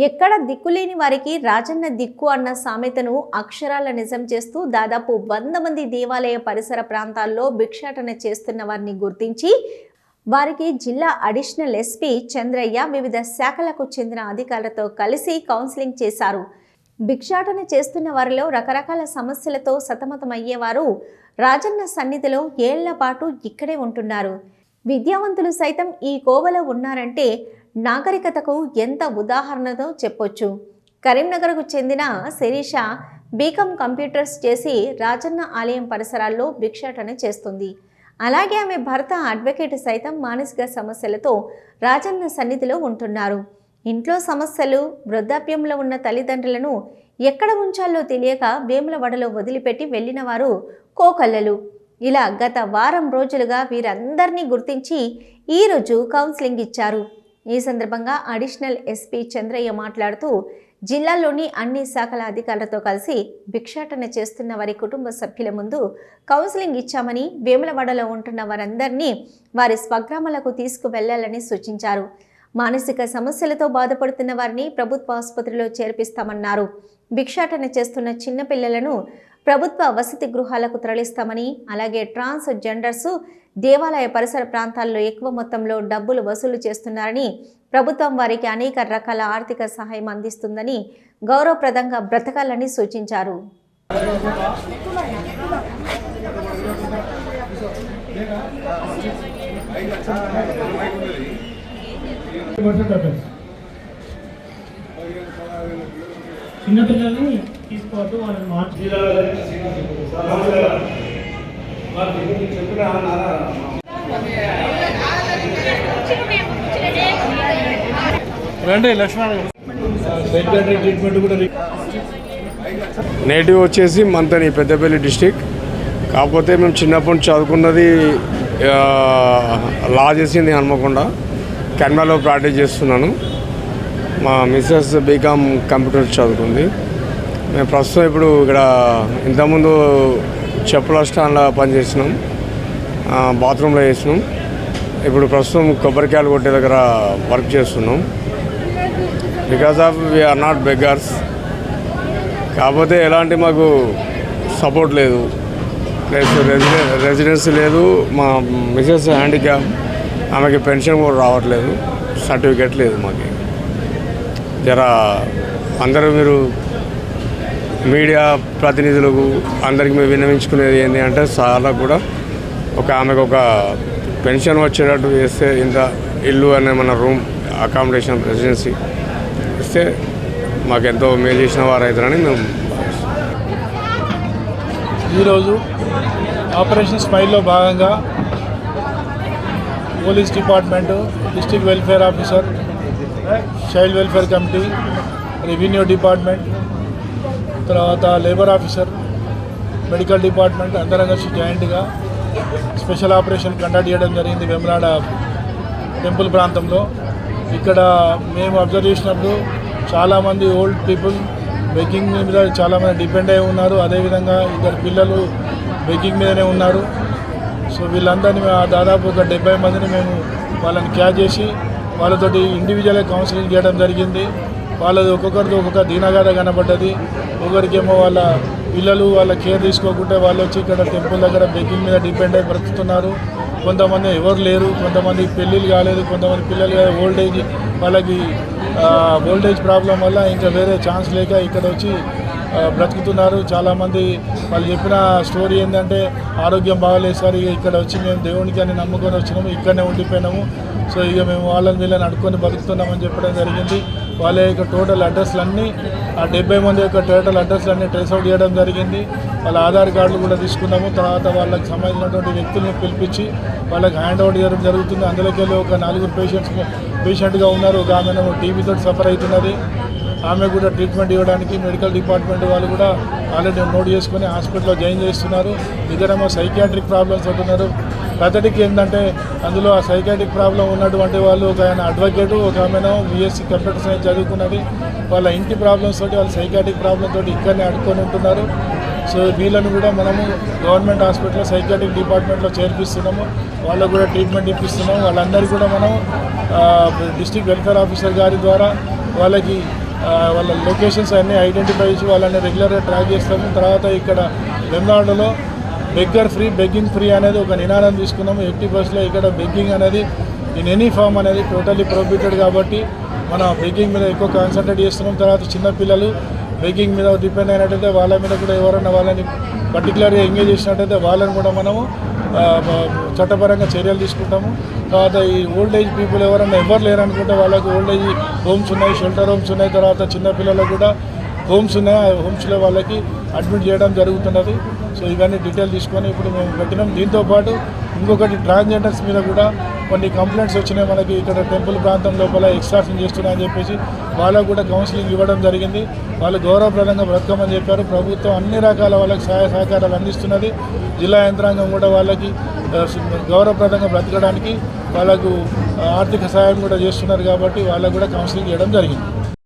ఎక్కడ దిక్కులేని వారికి రాజన్న దిక్కు అన్న సామెతను అక్షరాల నిజం చేస్తూ దాదాపు 100 మంది దేవాలయ పరిసర ప్రాంతాల్లో భిక్షాటన చేస్తున్న వారిని గుర్తించి వారికి జిల్లా అడిషనల్ ఎస్పీ చంద్రయ్య వివిధ శాఖలకు చెందిన అధికారులతో కలిసి కౌన్సిలింగ్ చేశారు. భిక్షాటన చేస్తున్న వారిలో రకరకాల సమస్యలతో సతమతమయ్యేవారు రాజన్న సన్నిధిలో ఏళ్ల పాటు ఇక్కడే ఉంటున్నారు. విద్యావంతులు సైతం ఈ కోవలో ఉన్నారంటే నాగరికతకు ఎంత ఉదాహరణతో చెప్పొచ్చు. కరీంనగర్కు చెందిన శిరీష బీకామ్ కంప్యూటర్స్ చేసి రాజన్న ఆలయం పరిసరాల్లో భిక్షాటన చేస్తుంది. అలాగే ఆమె భర్త అడ్వకేట్ సైతం మానసిక సమస్యలతో రాజన్న సన్నిధిలో ఉంటున్నారు. ఇంట్లో సమస్యలు, వృద్ధాప్యంలో ఉన్న తల్లిదండ్రులను ఎక్కడ ఉంచాలో తెలియక వేములవాడలో వదిలిపెట్టి వెళ్లిన వారు కోకల్లలు. ఇలా గత వారం రోజులుగా వీరందరినీ గుర్తించి ఈరోజు కౌన్సిలింగ్ ఇచ్చారు. ఈ సందర్భంగా అడిషనల్ ఎస్పీ చంద్రయ్య మాట్లాడుతూ జిల్లాలోని అన్ని శాఖల అధికారులతో కలిసి భిక్షాటన చేస్తున్న వారి కుటుంబ సభ్యుల ముందు కౌన్సిలింగ్ ఇచ్చామని, వేములవాడలో ఉంటున్న వారందరినీ వారి స్వగ్రామాలకు తీసుకువెళ్లాలని సూచించారు. మానసిక సమస్యలతో బాధపడుతున్న వారిని ప్రభుత్వ ఆసుపత్రిలో చేర్పిస్తామన్నారు. భిక్షాటన చేస్తున్న చిన్నపిల్లలను ప్రభుత్వ వసతి గృహాలకు తరలిస్తామని, అలాగే ట్రాన్స్ జెండర్స్ దేవాలయ పరిసర ప్రాంతాల్లో ఎక్కువ మొత్తంలో డబ్బులు వసూలు చేస్తున్నారని, ప్రభుత్వం వారికి అనేక రకాల ఆర్థిక సహాయం అందిస్తుందని, గౌరవప్రదంగా బ్రతకాలని సూచించారు. చిన్నపిల్లల్ని తీసుకోవద్దు, వాళ్ళని మార్చి నేటివ్ వచ్చేసి మంతని పెద్దపల్లి డిస్టిక్. కాకపోతే మేము చిన్నప్పటి నుంచి చదువుకున్నది లా చేసింది హన్మకొండ. కెనడాలో ప్రాక్టీస్ చేస్తున్నాను. మా మిస్సెస్ బీకామ్ కంప్యూటర్స్ చదువుకుంది. మేము ప్రస్తుతం ఇప్పుడు ఇక్కడ ఇంతకుముందు చెప్పుల స్టాండ్లో పనిచేసినాం, బాత్రూంలో చేసినాం. ఇప్పుడు ప్రస్తుతం కొబ్బరికాయలు కొట్టే దగ్గర వర్క్ చేస్తున్నాం. Because of we're not beggars. కాకపోతే ఎలాంటి మాకు సపోర్ట్ లేదు, ప్లస్ రెసిడెన్సీ లేదు. మా మిసెస్ హ్యాండిక్యాప్, ఆమెకి పెన్షన్ కూడా రావట్లేదు, సర్టిఫికేట్ లేదు మాకు. జర అందరూ మీరు మీడియా ప్రతినిధులకు అందరికీ మేము విన్నవించుకునేది ఏంటి అంటే, చాలా కూడా ఆమెకు ఒక పెన్షన్ వచ్చేటట్టు చేస్తే, ఇంత ఇల్లు అనే మన రూమ్ అకామిడేషన్ రెసిడెన్సీ ఇస్తే మాకెంతో మేలు చేసిన వారు అవుతారని మేము ఈరోజు ఆపరేషన్ స్మైల్లో భాగంగా police department, district welfare officer, child welfare committee, revenue department, తర్వాత లేబర్ ఆఫీసర్, మెడికల్ డిపార్ట్మెంట్ అందరం కలిసి జాయింట్గా స్పెషల్ ఆపరేషన్ కండక్ట్ చేయడం జరిగింది వేములవాడ టెంపుల్ ప్రాంతంలో. ఇక్కడ మేము అబ్జర్వ్ చేసినప్పుడు చాలామంది ఓల్డ్ పీపుల్ బెగ్గింగ్ మీద చాలామంది డిపెండ్ అయి ఉన్నారు. అదేవిధంగా ఇద్దరు పిల్లలు బెగ్గింగ్ మీదనే ఉన్నారు. సో వీళ్ళందరినీ దాదాపు ఒక 70 మందిని మేము వాళ్ళని క్యాచ్ చేసి వాళ్ళతోటి ఇండివిజువల్గా కౌన్సిలింగ్ చేయడం జరిగింది. వాళ్ళది ఒక్కొక్కరితో ఒక్కొక్క దీనగాథ కనబడ్డది. ఒకరికేమో వాళ్ళ పిల్లలు వాళ్ళ కేర్ తీసుకోకుంటే వాళ్ళు వచ్చి ఇక్కడ టెంపుల్ దగ్గర బెగ్గింగ్ మీద డిపెండ్ అయి బ్రతుకుతున్నారు. కొంతమంది ఎవరు లేరు, కొంతమంది పెళ్ళిళ్ళు కాలేదు, కొంతమంది పిల్లలు కాదు, ఓల్డేజ్, వాళ్ళకి ఓల్డేజ్ ప్రాబ్లం వల్ల ఇంకా వేరే ఛాన్స్ లేక ఇక్కడ వచ్చి బ్రతుకుతున్నారు. చాలామంది వాళ్ళు చెప్పిన స్టోరీ ఏంటంటే, ఆరోగ్యం బాగాలేదు సార్, ఇక ఇక్కడ వచ్చి మేము దేవునికి అని నమ్ముకొని వచ్చినాము, ఇక్కడనే ఉండిపోయినాము, సో ఇక మేము వీళ్ళని అడుక్కొని బతుకుతున్నామని చెప్పడం జరిగింది. వాళ్ళ యొక్క టోటల్ అడ్రస్లన్నీ, ఆ 70 మంది యొక్క టోటల్ అడ్రస్లన్నీ ట్రేస్ అవుట్ చేయడం జరిగింది. వాళ్ళ ఆధార్ కార్డులు కూడా తీసుకున్నాము. తర్వాత వాళ్ళకి సంబంధించినటువంటి వ్యక్తులను పిలిపించి వాళ్ళకి హ్యాండ్ ఓవర్ చేయడం జరుగుతుంది. అందులోకి వెళ్ళి ఒక 4 పేషెంట్గా ఉన్నారు. ఒక ఆమెను టీబీతో సఫర్ అవుతున్నది. ఆమె కూడా ట్రీట్మెంట్ ఇవ్వడానికి మెడికల్ డిపార్ట్మెంట్ వాళ్ళు కూడా ఆల్రెడీ నోట్ చేసుకొని హాస్పిటల్లో జాయిన్ చేస్తున్నారు. ఇద్దరేమో సైకియాట్రిక్ ప్రాబ్లమ్స్ ఉంటున్నారు. ప్రతికి ఏంటంటే అందులో ఆ సైకియాట్రిక్ ప్రాబ్లం ఉన్నటువంటి వాళ్ళు, ఒక ఆయన అడ్వకేటు, ఒక ఆమెను బీఎస్సీ కంప్యూటర్ సైన్స్ చదువుకున్నది. వాళ్ళ ఇంటి ప్రాబ్లమ్స్ తోటి, వాళ్ళ సైకియాట్రిక్ ప్రాబ్లమ్ తోటి ఇక్కడనే అడుక్కొని ఉంటున్నారు. సో వీళ్ళను కూడా మనము గవర్నమెంట్ హాస్పిటల్లో సైకియాట్రిక్ డిపార్ట్మెంట్లో చేర్పిస్తున్నాము. వాళ్ళకు కూడా ట్రీట్మెంట్ ఇప్పిస్తున్నాము. వాళ్ళందరికీ కూడా మనం డిస్ట్రిక్ట్ వెల్ఫేర్ ఆఫీసర్ గారి ద్వారా వాళ్ళకి వాళ్ళ లొకేషన్స్ అన్నీ ఐడెంటిఫై చేసి వాళ్ళని రెగ్యులర్గా ట్రాక్ చేస్తాము. తర్వాత ఇక్కడ వెమ్నాడులో బెగ్గింగ్ ఫ్రీ అనేది ఒక నినాదం తీసుకున్నాము. 80% ఇక్కడ బెగ్గింగ్ అనేది ఇన్ ఎనీ ఫామ్ అనేది టోటల్లీ ప్రొహిబిటెడ్ కాబట్టి మన బెగ్గింగ్ మీద ఎక్కువ కాన్సన్ట్రేట్ చేస్తున్నాం. తర్వాత చిన్నపిల్లలు బెగ్గింగ్ మీద డిపెండ్ అయినట్టయితే వాళ్ళ మీద కూడా ఎవరైనా వాళ్ళని పర్టికులర్గా ఎంగేజ్ చేసినట్టయితే వాళ్ళని కూడా మనము చట్టపరంగా చర్యలు తీసుకుంటాము. తర్వాత ఈ ఓల్డ్ ఏజ్ పీపుల్ ఎవరైనా ఎవరు లేరనుకుంటే వాళ్ళకి ఓల్డ్ ఏజ్ హోమ్స్ ఉన్నాయి, షెల్టర్ హోమ్స్ ఉన్నాయి. తర్వాత చిన్నపిల్లలకు కూడా హోమ్స్ ఉన్నాయి. ఆ హోమ్స్లో వాళ్ళకి అడ్మిట్ చేయడం జరుగుతున్నది. సో ఇవన్నీ డీటెయిల్ తీసుకొని ఇప్పుడు మేము పెట్టినాం. దీంతోపాటు ఇంకొకటి ట్రాన్స్జెండర్స్ మీద కూడా కొన్ని కంప్లైంట్స్ వచ్చినాయి. మనకి ఇక్కడ టెంపుల్ ప్రాంతం లోపల ఎక్స్ట్రాక్షన్ చేస్తున్నాయని చెప్పేసి వాళ్ళకు కూడా కౌన్సిలింగ్ ఇవ్వడం జరిగింది. వాళ్ళు గౌరవప్రదంగా బ్రతకమని చెప్పారు. ప్రభుత్వం అన్ని రకాల వాళ్ళకి సహాయ సహకారాలు అందిస్తున్నది. జిల్లా యంత్రాంగం కూడా వాళ్ళకి గౌరవప్రదంగా బ్రతకడానికి వాళ్ళకు ఆర్థిక సహాయం కూడా చేస్తున్నారు కాబట్టి వాళ్ళకు కూడా కౌన్సిలింగ్ చేయడం జరిగింది.